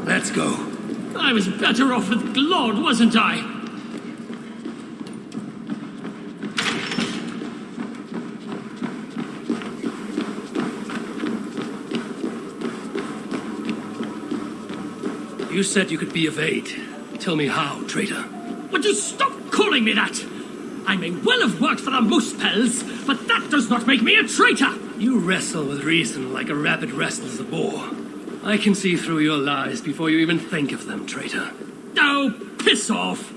Let's go. I was better off with Claude, wasn't I? You said you could be of aid. Tell me how, traitor. Would you stop calling me that? I may well have worked for the Moosepels, but that does not make me a traitor! You wrestle with reason like a rabbit wrestles the boar. I can see through your lies before you even think of them, traitor. Oh, piss off!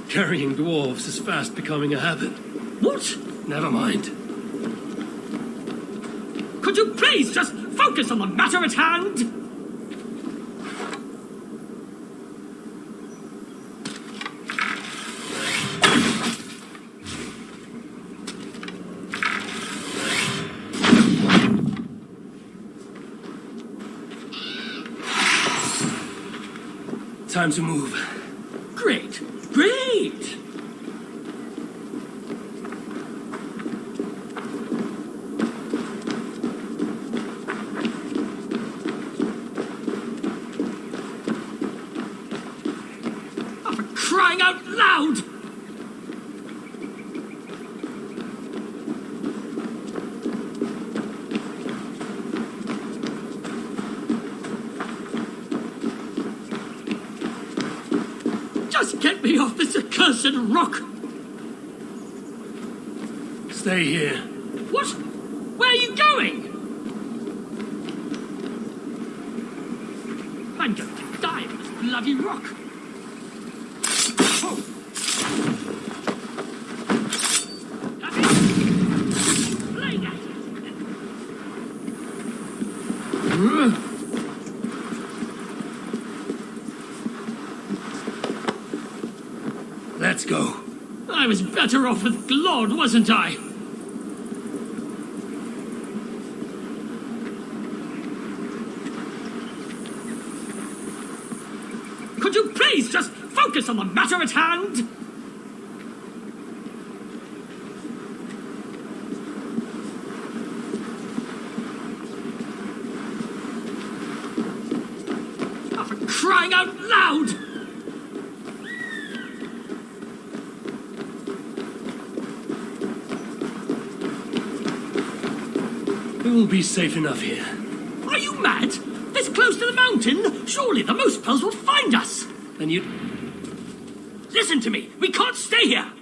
Carrying dwarves is fast becoming a habit. What? Never mind. Could you please just focus on the matter at hand? Time to move. Great! Great! Oh, for crying out loud! Just get me off this accursed rock! Stay here. What? Where are you going? I'm going to die on this bloody rock. Oh. Play that. Let's go. I was better off with Claude, wasn't I? Could you please just focus on the matter at hand? proud! We'll be safe enough here. Are you mad? This close to the mountain? Surely the moose pells will find us! Then you... Listen to me! We can't stay here!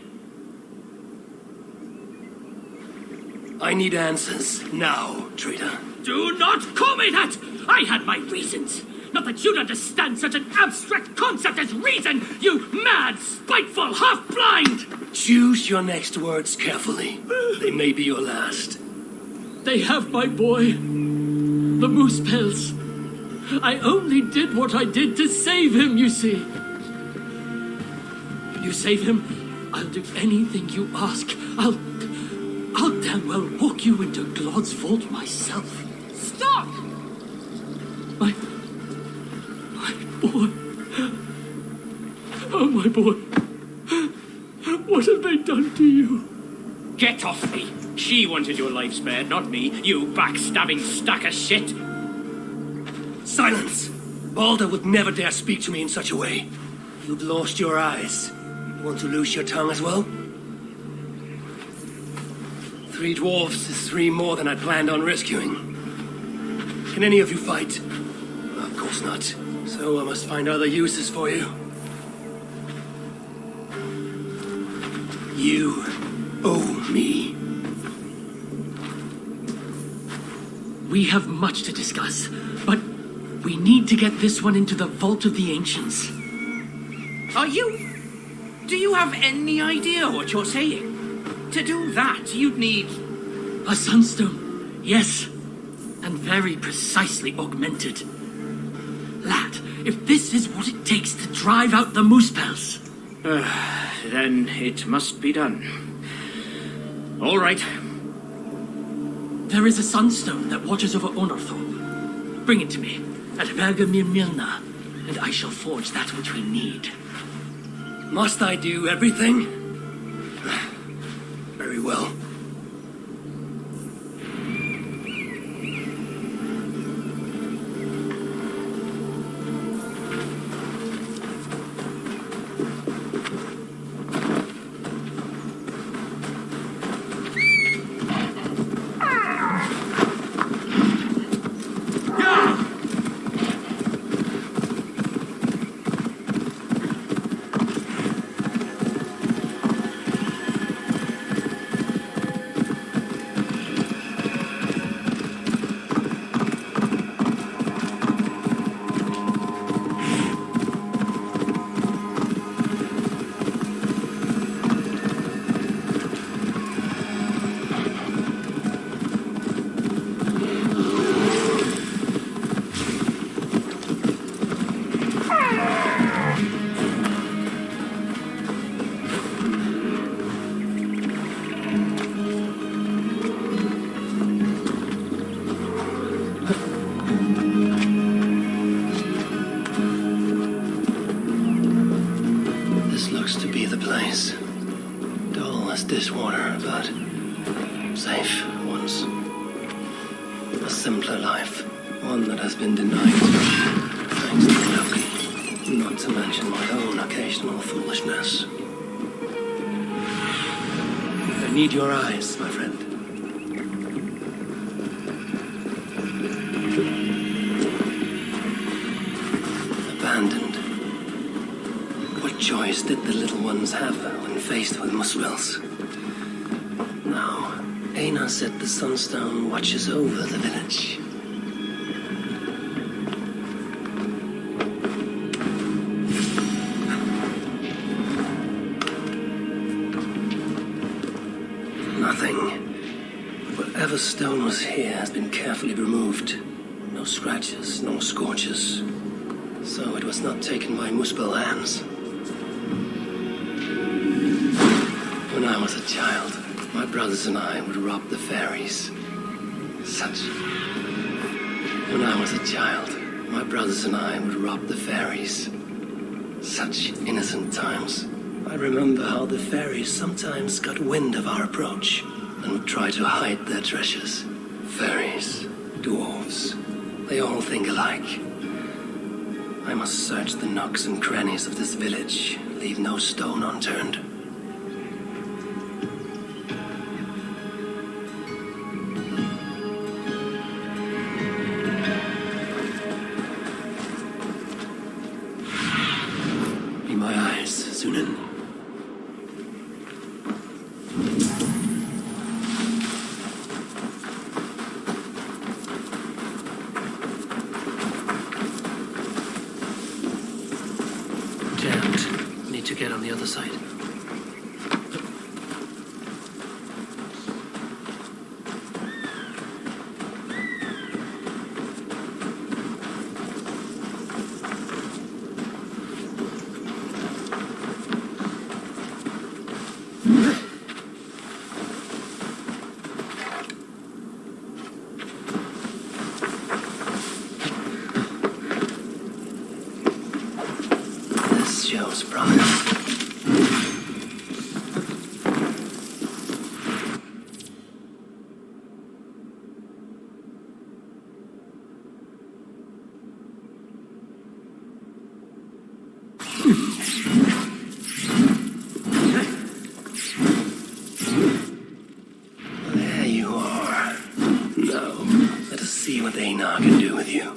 I need answers. Now, traitor. Do not call me that! I had my reasons! Not that you'd understand such an abstract concept as reason, you mad, spiteful, half-blind! Choose your next words carefully. They may be your last. They have my boy. The moose pells. I only did what I did to save him, you see. You save him, I'll do anything you ask. I'll damn well walk you into Glod's vault myself. Stop! My boy. Oh, my boy. What have they done to you? Get off me! She wanted your life spared, not me, you backstabbing stack of shit! Silence! Balder would never dare speak to me in such a way. You've lost your eyes. You want to lose your tongue as well? 3 dwarves is 3 more than I planned on rescuing. Can any of you fight? Of course not. So I must find other uses for you. You owe me. We have much to discuss, but we need to get this one into the Vault of the Ancients. Do you have any idea what you're saying? To do that, you'd need... A sunstone, yes, and very precisely augmented. Lad, if this is what it takes to drive out the moose pells... Then it must be done. All right. There is a sunstone that watches over Onorthorpe. Bring it to me, at Bergamir Milna, and I shall forge that which we need. Must I do everything? Very well. Dishwater, but safe once. A simpler life, one that has been denied thanks to Loki, not to mention my own occasional foolishness. I need your eyes, my friend. Abandoned. What choice did the little ones have when faced with Muswells? Now, Einar said the Sunstone watches over the village. Nothing. Whatever stone was here has been carefully removed. No scratches, no scorches. So it was not taken by Muspel hands. When I was a child, my brothers and I would rob the fairies. When I was a child, my brothers and I would rob the fairies. Such innocent times. I remember how the fairies sometimes got wind of our approach and would try to hide their treasures. Fairies, dwarves, they all think alike. I must search the nooks and crannies of this village, leave no stone unturned. Be my eyes, Sunan. Jammed. Need to get on the other side. This shows promise. There you are. Now, let us see what Einar can do with you.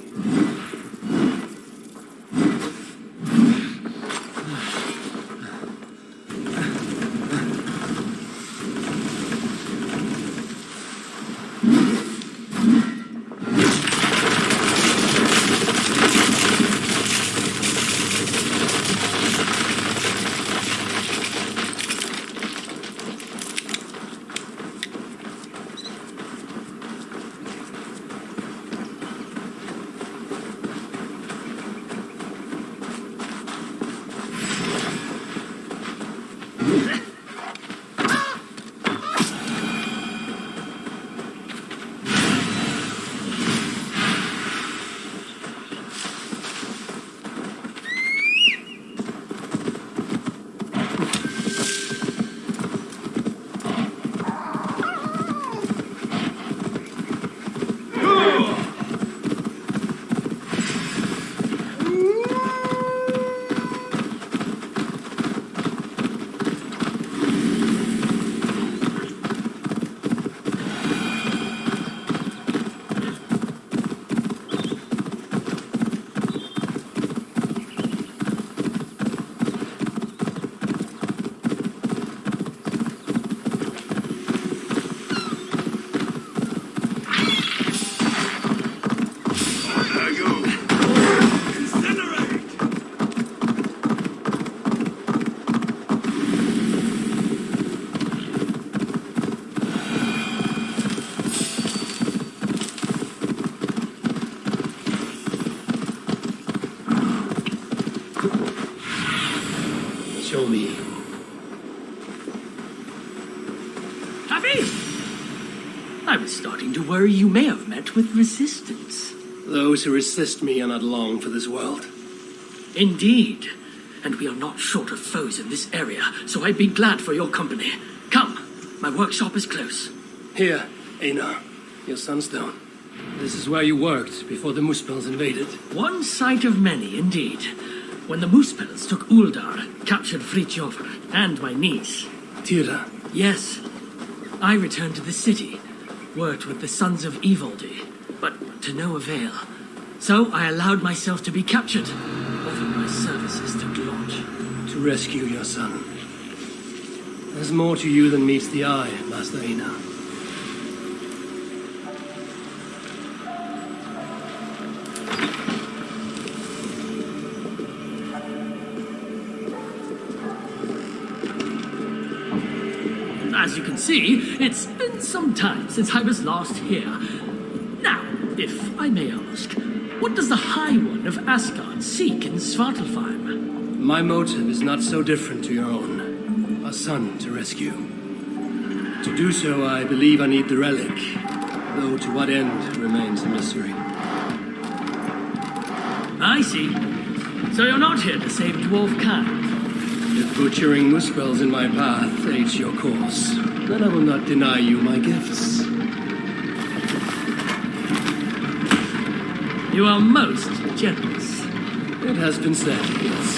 Show me. Happy? I was starting to worry you may have met with resistance. Those who resist me are not long for this world. Indeed. And we are not short of foes in this area, so I'd be glad for your company. Come, my workshop is close. Here, Einar, your sunstone. This is where you worked before the Muspels invaded. One sight of many, indeed. When the Muspels took Uldar, captured Fritjof and my niece. Tira. Yes, I returned to the city, worked with the Sons of Evildy, but to no avail. So I allowed myself to be captured, offered my services to Glot. To rescue your son. There's more to you than meets the eye, Master Einar. As you can see, it's been some time since I was last here. Now, if I may ask, what does the High One of Asgard seek in Svartalfheim? My motive is not so different to your own. A son to rescue. To do so, I believe I need the relic, though to what end remains a mystery. I see. So you're not here to save dwarf kind. If butchering Muspels in my path aids your cause, then I will not deny you my gifts. You are most generous. It has been said, yes.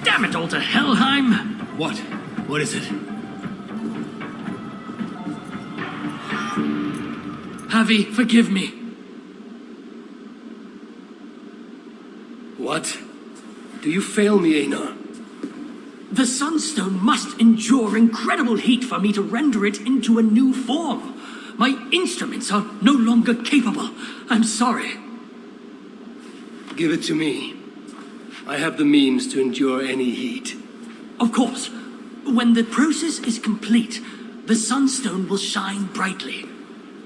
Damn it all to Helheim! What? What is it? Javi, forgive me. What? Do you fail me, Einar? The Sunstone must endure incredible heat for me to render it into a new form. My instruments are no longer capable. I'm sorry. Give it to me. I have the means to endure any heat. Of course, when the process is complete, the Sunstone will shine brightly.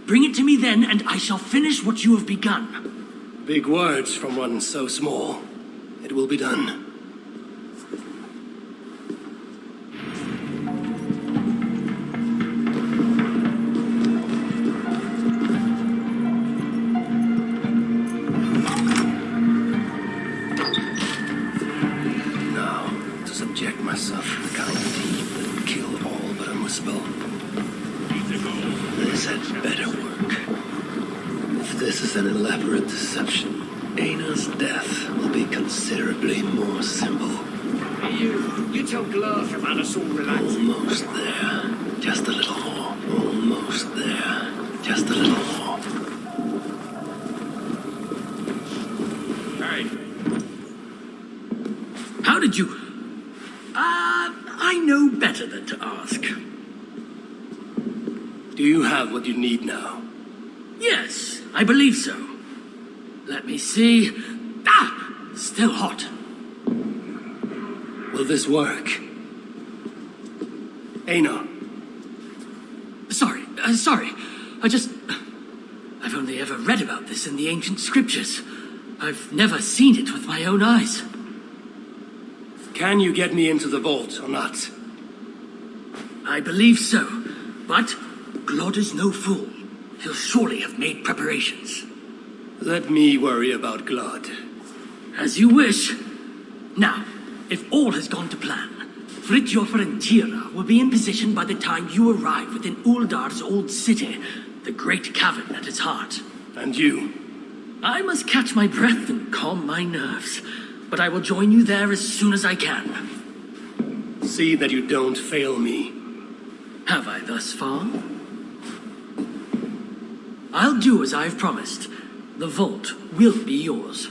Bring it to me then, and I shall finish what you have begun. Big words from one so small. It will be done. Now, to subject myself to the kind of heat that will kill all but a whisper. This had better work. If this is an elaborate deception, Einar's death will be considerably more simple. You tell Glur from Anasol relax. Almost there. Just a little more. Almost there. Just a little more. Hey, How did you... I know better than to ask. Do you have what you need now? Yes, I believe so. Let me see. Still hot. Will this work? Einar. Sorry. I've only ever read about this in the ancient scriptures. I've never seen it with my own eyes. Can you get me into the vault or not? I believe so. But Glod is no fool. He'll surely have made preparations. Let me worry about Glod. As you wish. Now, if all has gone to plan, Fridtjof and Tira will be in position by the time you arrive within Uldar's old city, the great cavern at its heart. And you? I must catch my breath and calm my nerves, but I will join you there as soon as I can. See that you don't fail me. Have I thus far? I'll do as I've promised. The vault will be yours.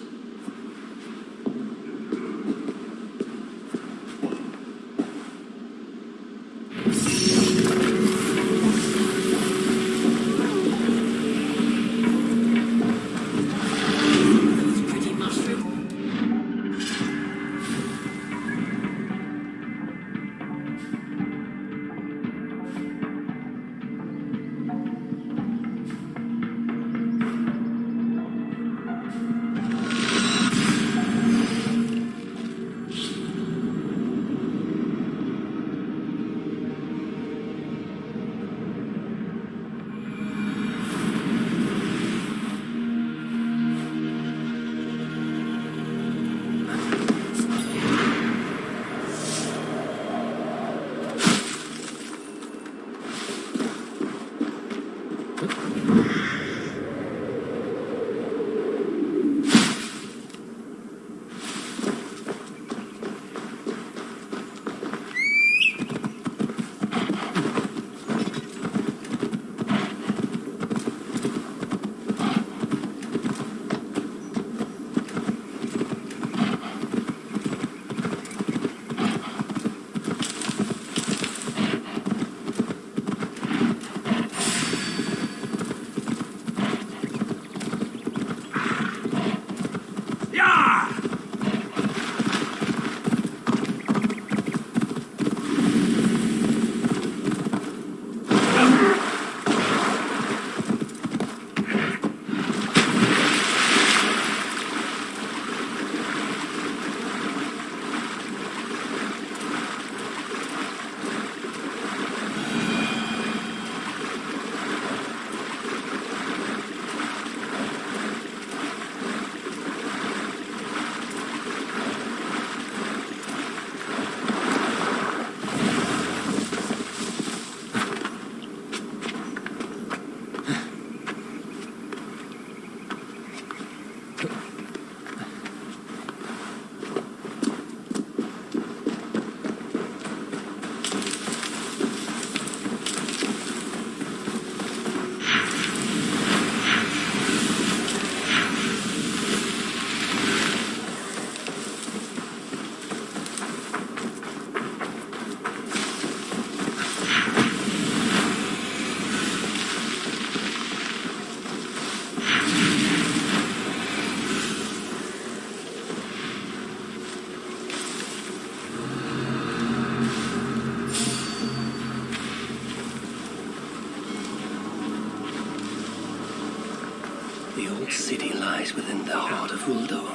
lies within the heart of Uldor,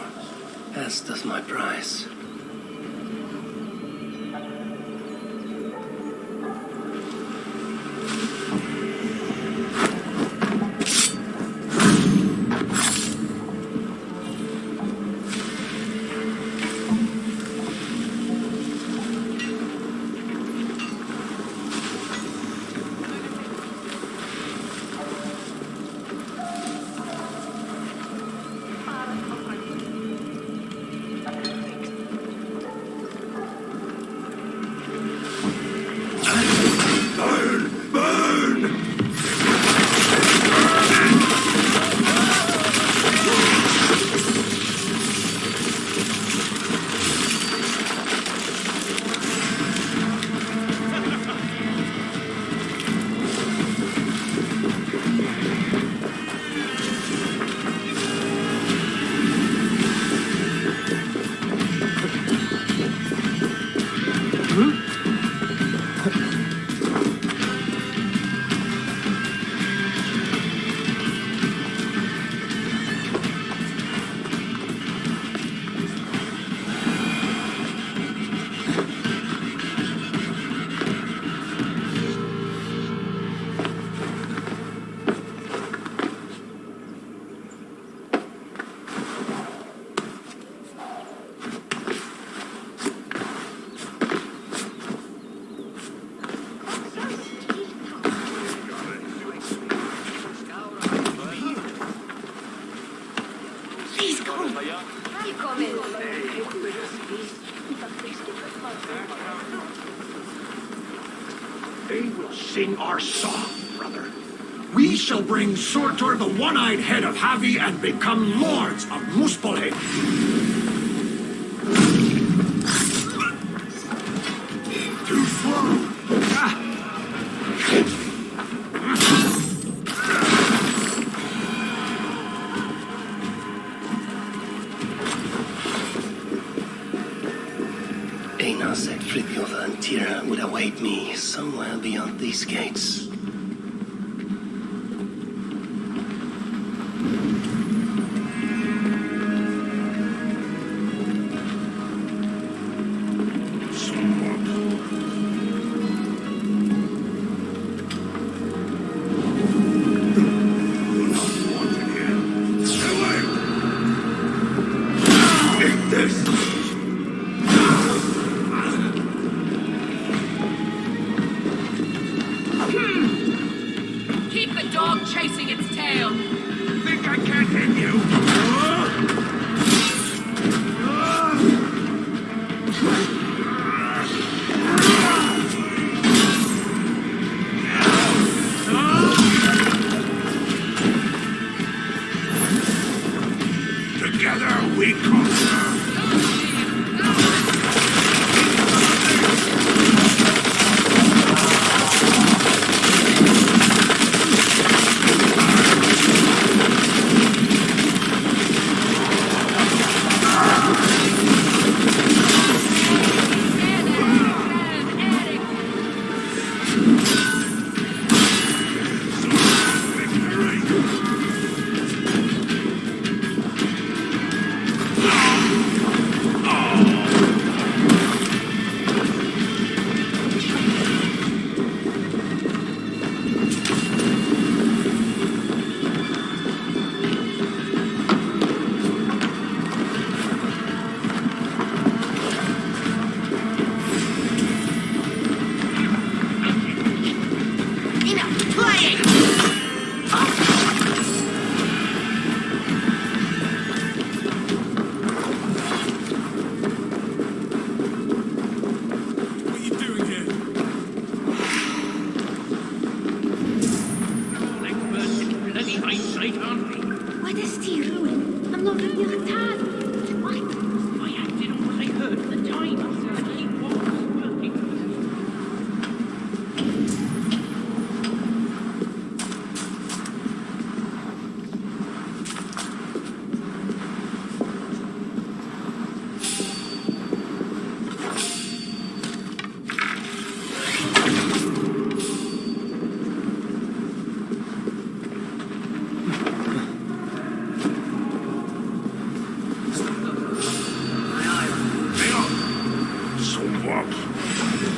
as does my prize. They will sing our song, brother. We shall bring Surtur, the one-eyed head of Havi, and become lords of Muspelheim. Too slow. Einar said Frithjof and Tira would await me somewhere beyond these gates. Keep the dog chasing its tail. Think I can't hit you? Together we conquer.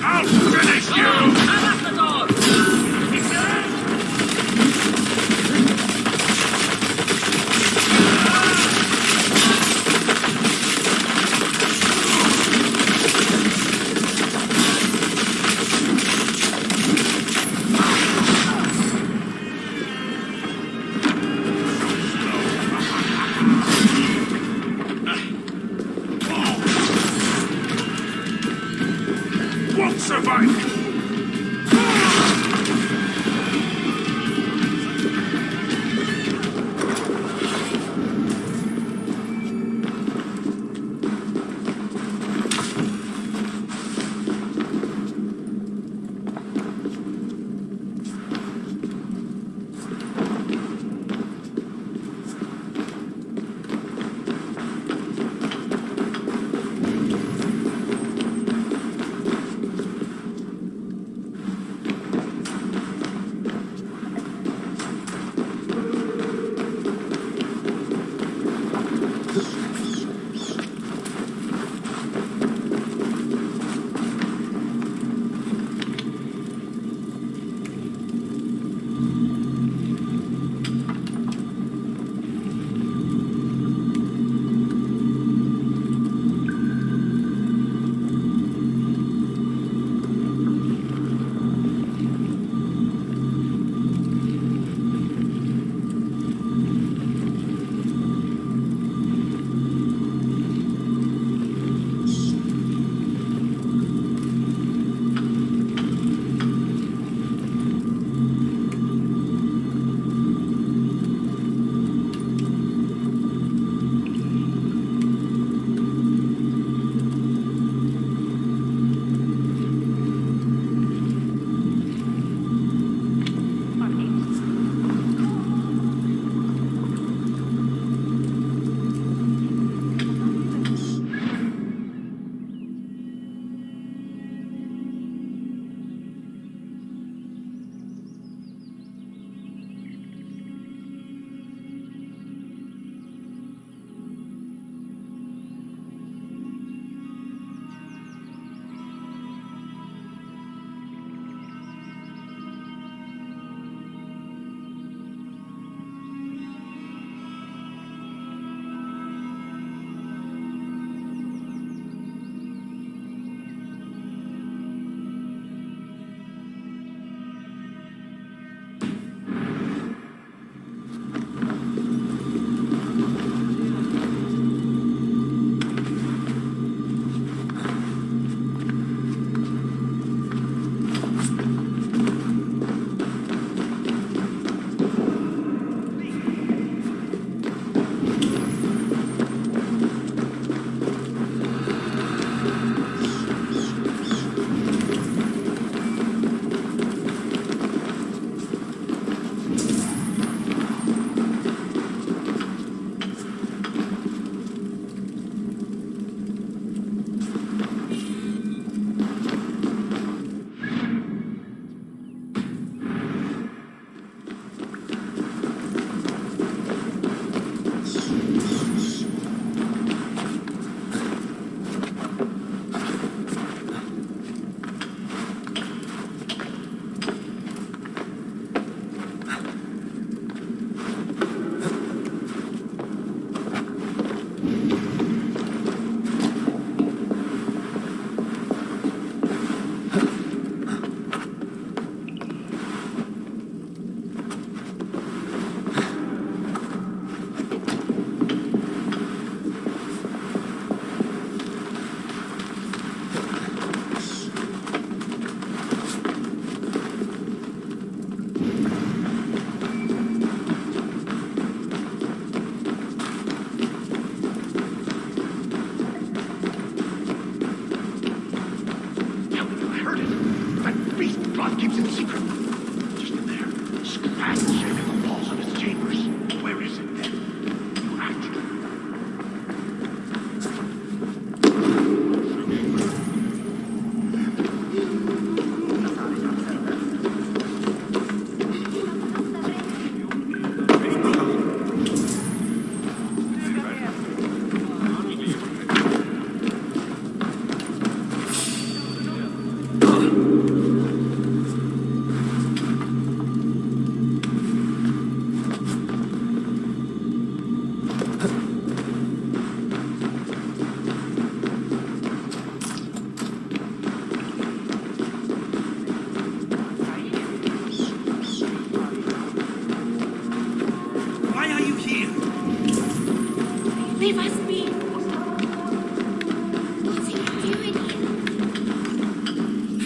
I'll finish you! I'm at the dog! Won't survive!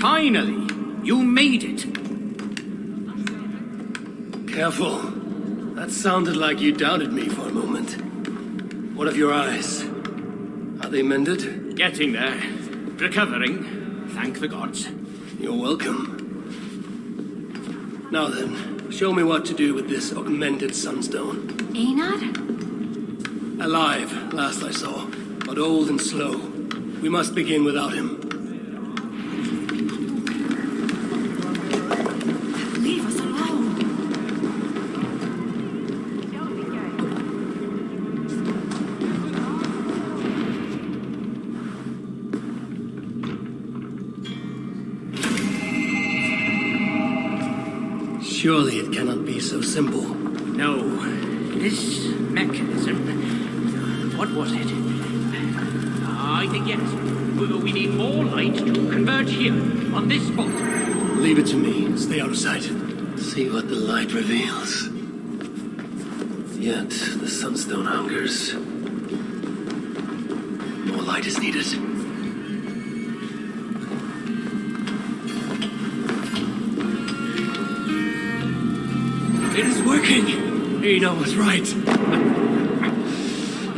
Finally, you made it. Careful. That sounded like you doubted me for a moment. What of your eyes? Are they mended? Getting there. Recovering. Thank the gods. You're welcome. Now then, show me what to do with this augmented sunstone. Einar? Alive, last I saw, but old and slow. We must begin without him. Leave us alone. Surely it cannot be so simple. No. This mechanism... What was it? I think yes. We need more light to converge here, on this spot. Leave it to me. Stay out of sight. See what the light reveals. Yet the sunstone hungers. More light is needed. It is working! Einar was right.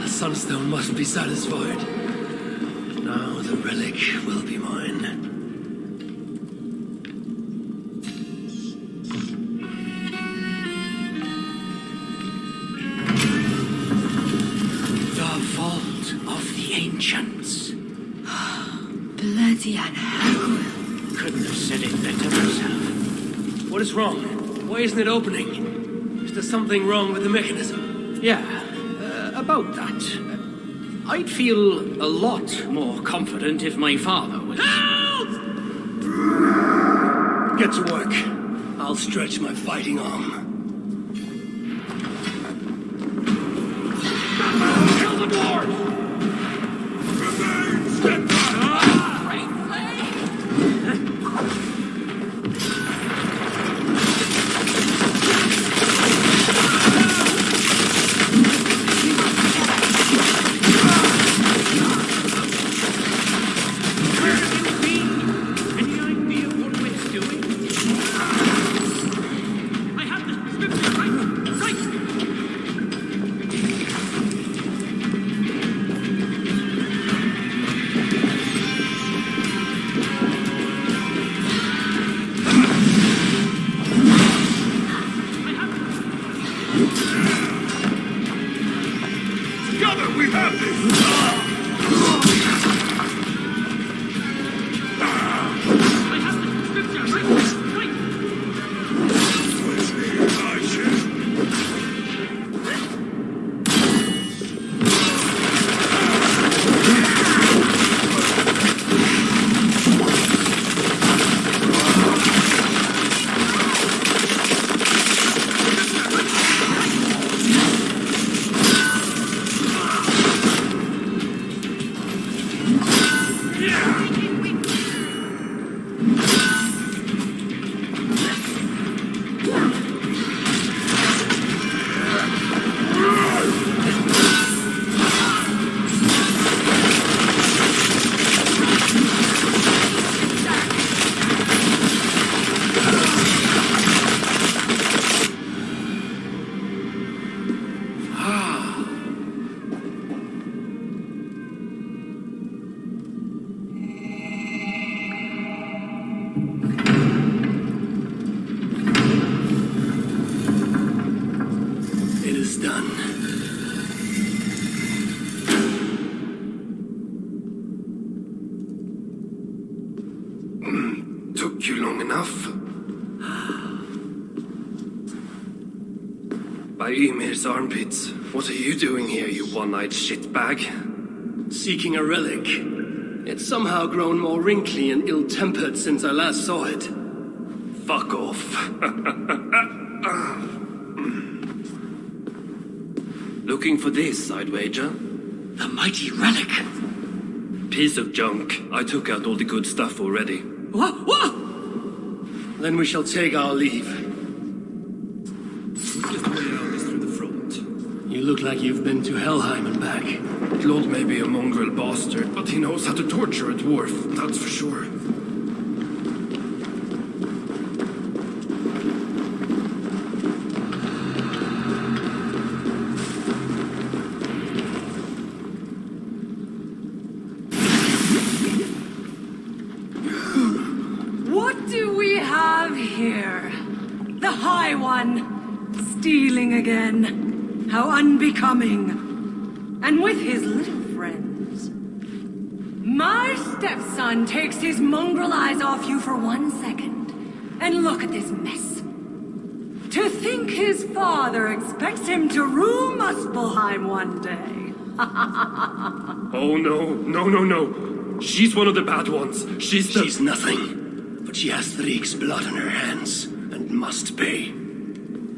The sunstone must be satisfied. Now the relic will be mine. The vault of the ancients. Bloody hell. Couldn't have said it better myself. What is wrong? Why isn't it opening? Is there something wrong with the mechanism? Yeah, about that. I'd feel a lot more confident if my father was... Help! Get to work. I'll stretch my fighting arm. Kill the dwarf! Remain steadfast! Great flame! Any idea what we're doing? I have the scripture right! Together we have this! I have the scripture right! It is done. Took you long enough. By Ymir's armpits. What are you doing here, you one-eyed shitbag? Seeking a relic. It's somehow grown more wrinkly and ill-tempered since I last saw it. Fuck off. Looking for this, I'd wager. The mighty relic! Piece of junk. I took out all the good stuff already. What? Then we shall take our leave. Just way out is through the front. You look like you've been to Helheim and back. Claude may be a mongrel bastard, but he knows how to torture a dwarf, that's for sure. High One, stealing again. How unbecoming. And with his little friends. My stepson takes his mongrel eyes off you for 1 second. And look at this mess. To think his father expects him to rule Muspelheim one day. Oh no, no, no, no. She's one of the bad ones. She's nothing. But she has Threek's blood on her hands, and must pay.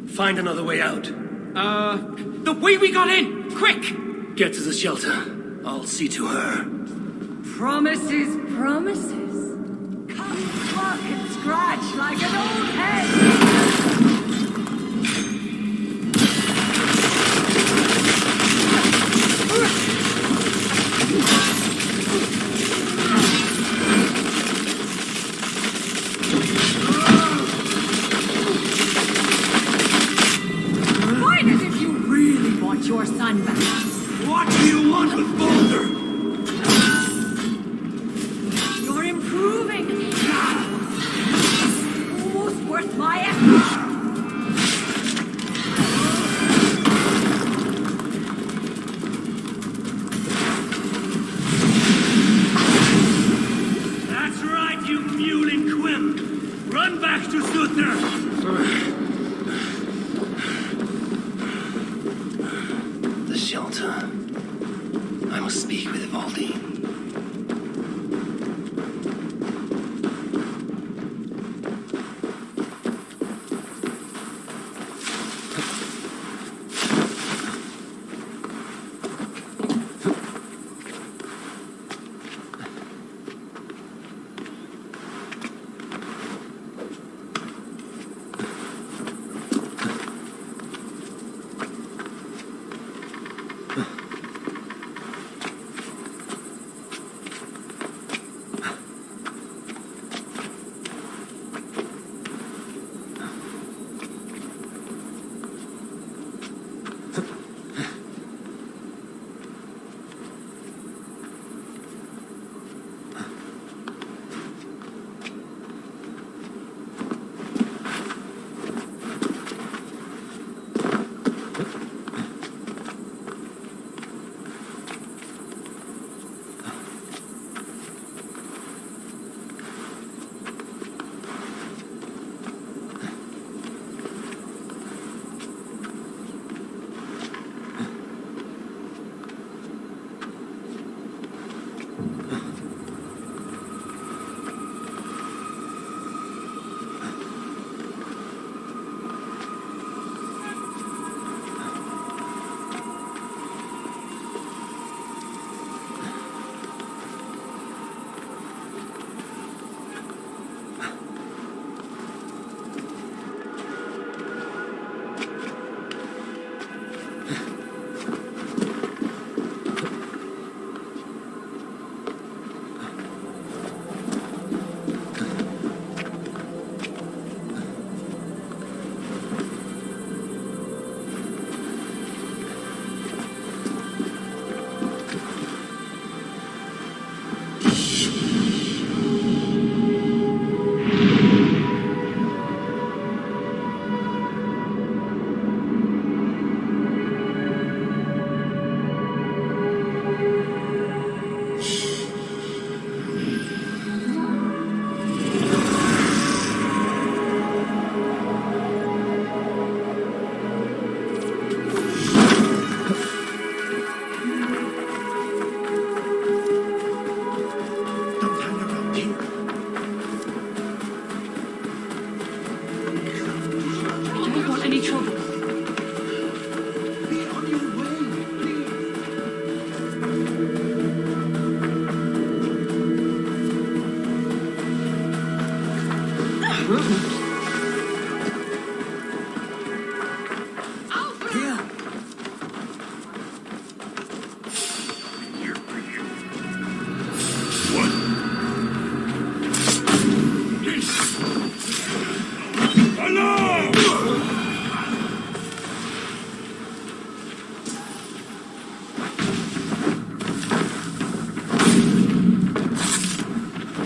Find another way out. The way we got in! Quick! Get to the shelter. I'll see to her. Promises, promises. Come pluck and scratch like an old hen. Quite as if you really want your son back. What do you want with Boulder? You're improving. Almost worth my effort. That's right, you mule and Quim. Run back to Suther. The shelter. I must speak with Ivaldi.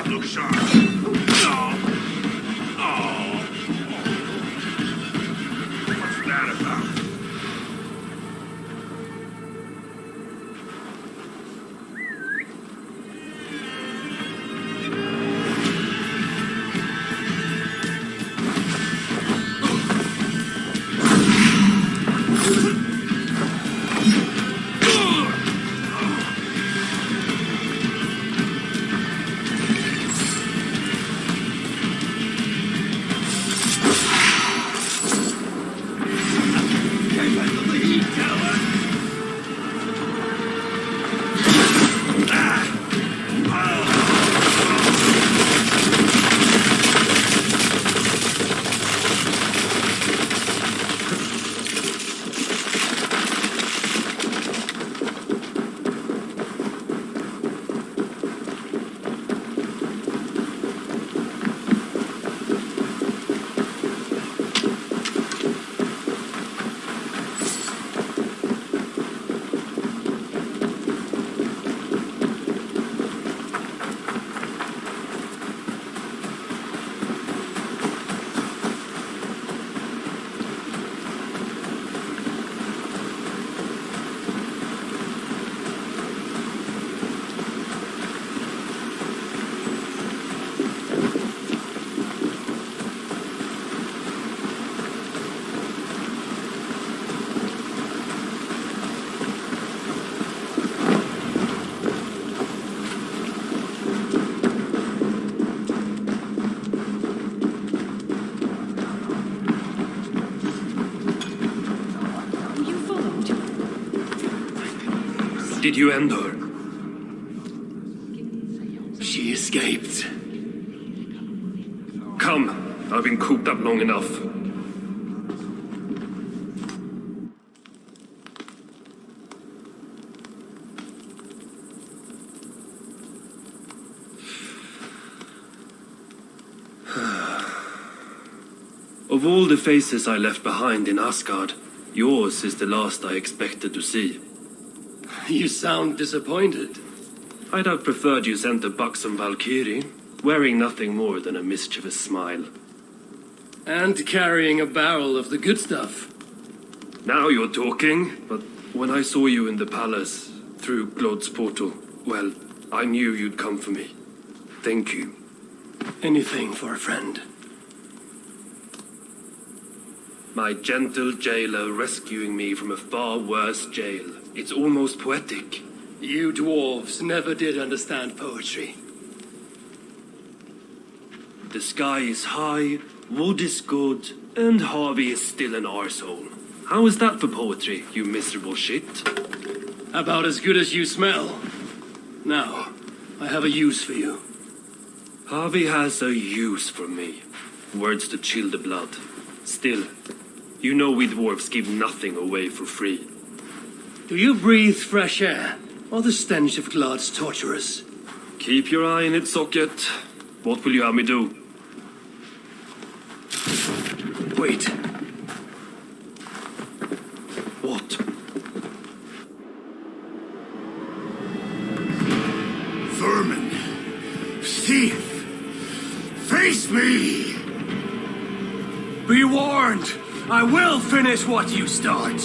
Look sharp. Oh. Did you end her? She escaped. Come, I've been cooped up long enough. Of all the faces I left behind in Asgard, yours is the last I expected to see. You sound disappointed. I'd have preferred you sent a buxom Valkyrie, wearing nothing more than a mischievous smile. And carrying a barrel of the good stuff. Now you're talking, but when I saw you in the palace, through Glod's portal, well, I knew you'd come for me. Thank you. Anything for a friend. My gentle jailer rescuing me from a far worse jail. It's almost poetic. You dwarves never did understand poetry. The sky is high, wood is good, and Harvey is still an arsehole. How is that for poetry, you miserable shit? About as good as you smell. Now, I have a use for you. Harvey has a use for me. Words to chill the blood. Still, you know we dwarves give nothing away for free. Do you breathe fresh air, or the stench of Glod's torturers? Keep your eye in its socket. What will you have me do? Wait. What? Vermin. Thief. Face me! Be warned! I will finish what you start!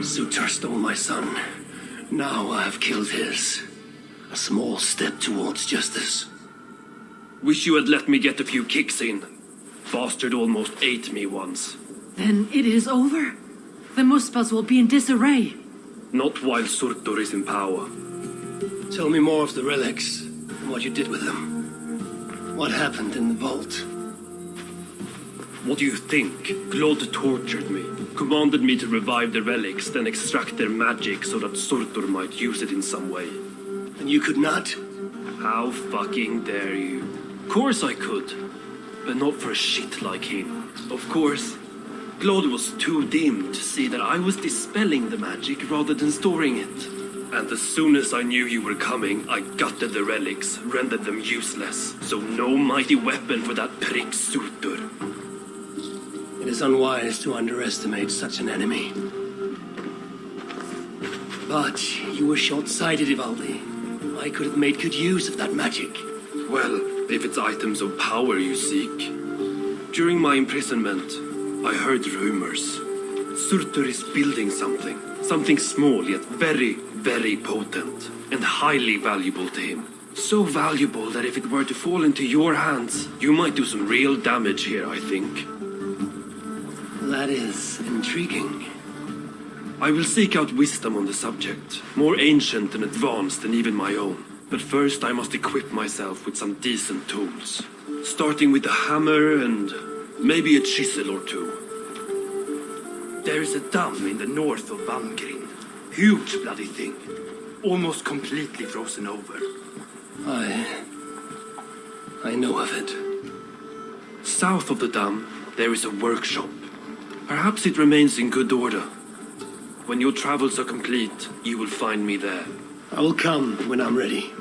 Sutor stole my son. Now I have killed his. A small step towards justice. Wish you had let me get a few kicks in. Bastard almost ate me once. Then it is over? The Muspels will be in disarray. Not while Surtur is in power. Tell me more of the relics and what you did with them. What happened in the vault? What do you think? Glod tortured me, commanded me to revive the relics, then extract their magic so that Surtur might use it in some way. And you could not? How fucking dare you? course I could. But not for a shit like him. Of course, Claude was too dim to see that I was dispelling the magic rather than storing it. And as soon as I knew you were coming, I gutted the relics, rendered them useless. So no mighty weapon for that prick Surtur. It is unwise to underestimate such an enemy. But you were short-sighted, Ivaldi. I could have made good use of that magic. Well, if it's items of power you seek. During my imprisonment, I heard rumors. Surtur is building something. Something small yet very, very potent. And highly valuable to him. So valuable that if it were to fall into your hands, you might do some real damage here, I think. That is intriguing. I will seek out wisdom on the subject, more ancient and advanced than even my own. But first I must equip myself with some decent tools. Starting with a hammer and maybe a chisel or two. There is a dam in the north of Vangrin. Huge bloody thing. Almost completely frozen over. I know of it. South of the dam, there is a workshop. Perhaps it remains in good order. When your travels are complete, you will find me there. I will come when I'm ready.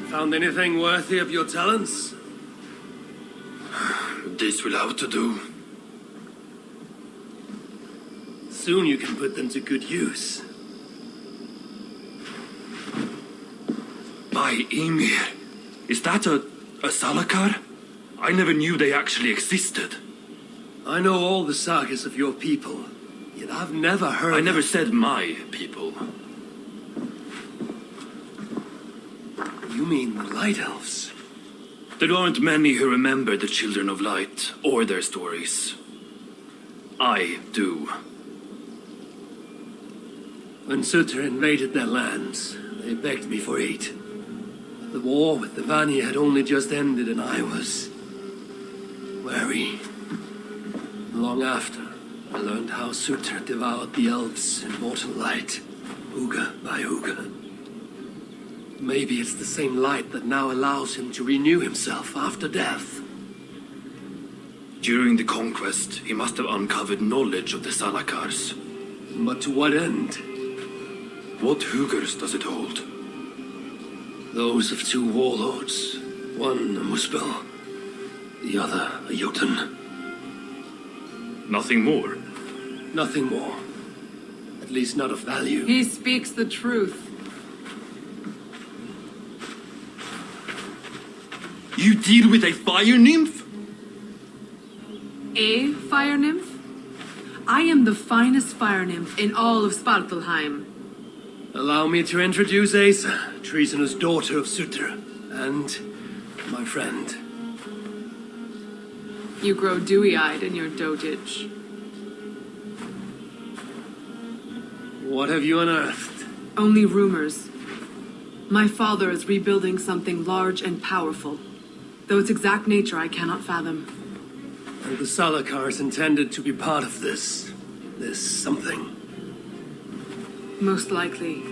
Found anything worthy of your talents? This will have to do. Soon you can put them to good use. By Ymir, is that a Salakar? I never knew they actually existed. I know all the sagas of your people, yet I've never heard... I never said my people. You mean the Light Elves? There aren't many who remember the Children of Light or their stories. I do. When Sutter invaded their lands, they begged me for aid. The war with the Vanir had only just ended and I was... wary. Long after, I learned how Sutter devoured the elves in mortal light, Uga by Uga. Maybe it's the same light that now allows him to renew himself after death. During the conquest, he must have uncovered knowledge of the Salakars. But to what end? What Hugers does it hold? Those of two warlords. One a Muspel, the other a Jotun. Nothing more. Nothing more. At least not of value. He speaks the truth. You deal with a fire nymph? A fire nymph? I am the finest fire nymph in all of Svartalheim. Allow me to introduce Asa, treasonous daughter of Sutter, and my friend. You grow dewy-eyed in your dotage. What have you unearthed? Only rumors. My father is rebuilding something large and powerful, though its exact nature I cannot fathom. And the Salakar is intended to be part of this something. Most likely.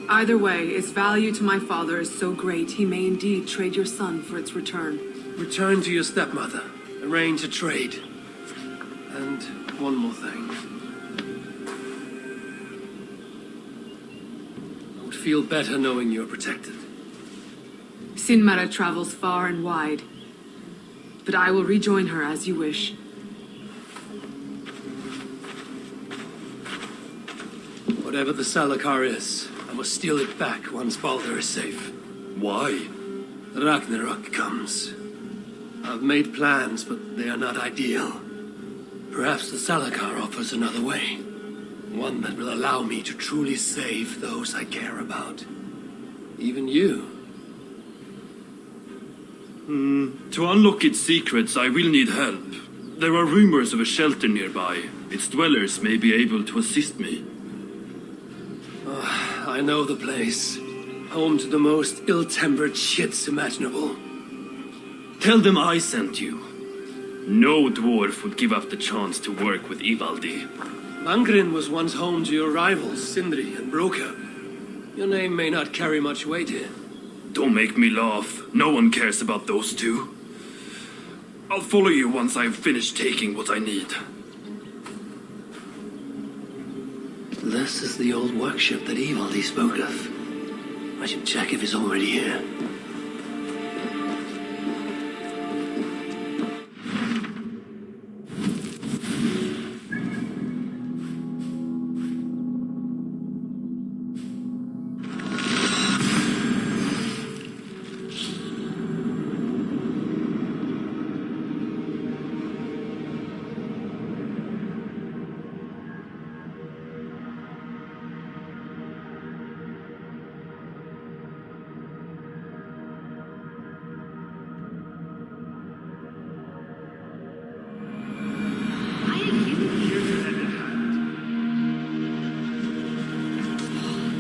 Either way, its value to my father is so great he may indeed trade your son for its return. Return to your stepmother. Arrange a trade. And one more thing. I would feel better knowing you're protected. Sinmara travels far and wide, but I will rejoin her as you wish. Whatever the Salakar is, I must steal it back once Baldur is safe. Why? Ragnarok comes. I've made plans, but they are not ideal. Perhaps the Salakar offers another way. One that will allow me to truly save those I care about. Even you. To unlock its secrets, I will need help. There are rumors of a shelter nearby. Its dwellers may be able to assist me. I know the place. Home to the most ill-tempered shits imaginable. Tell them I sent you. No dwarf would give up the chance to work with Ivaldi. Angrin was once home to your rivals, Sindri and Broka. Your name may not carry much weight here. Don't make me laugh. No one cares about those two. I'll follow you once I've finished taking what I need. This is the old workshop that Ivaldi spoke of. I should check if he's already here.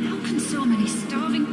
How can so many starving